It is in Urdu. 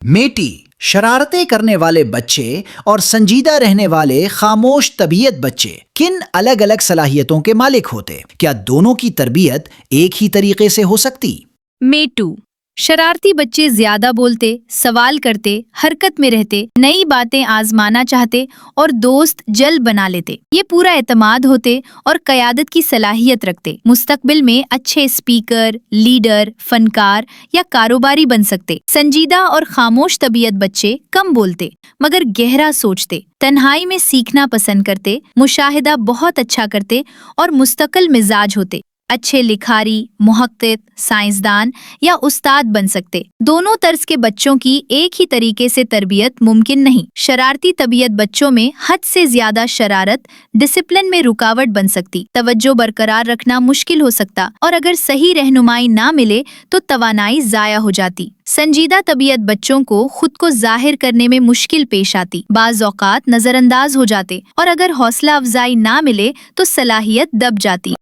میٹی شرارتیں کرنے والے بچے اور سنجیدہ رہنے والے خاموش طبیعت بچے کن الگ الگ صلاحیتوں کے مالک ہوتے؟ کیا دونوں کی تربیت ایک ہی طریقے سے ہو سکتی؟ میٹو شرارتی بچے زیادہ بولتے، سوال کرتے، حرکت میں رہتے، نئی باتیں آزمانا چاہتے اور دوست جلد بنا لیتے۔ یہ پورا اعتماد ہوتے اور قیادت کی صلاحیت رکھتے۔ مستقبل میں اچھے اسپیکر، لیڈر، فنکار یا کاروباری بن سکتے۔ سنجیدہ اور خاموش طبیعت بچے کم بولتے مگر گہرا سوچتے، تنہائی میں سیکھنا پسند کرتے، مشاہدہ بہت اچھا کرتے اور مستقل مزاج ہوتے۔ اچھے لکھاری، محقق، سائنسدان یا استاد بن سکتے۔ دونوں طرز کے بچوں کی ایک ہی طریقے سے تربیت ممکن نہیں۔ شرارتی طبیعت بچوں میں حد سے زیادہ شرارت ڈسپلن میں رکاوٹ بن سکتی، توجہ برقرار رکھنا مشکل ہو سکتا اور اگر صحیح رہنمائی نہ ملے تو توانائی ضائع ہو جاتی۔ سنجیدہ طبیعت بچوں کو خود کو ظاہر کرنے میں مشکل پیش آتی، بعض اوقات نظر انداز ہو جاتے اور اگر حوصلہ افزائی نہ ملے تو صلاحیت دب جاتی۔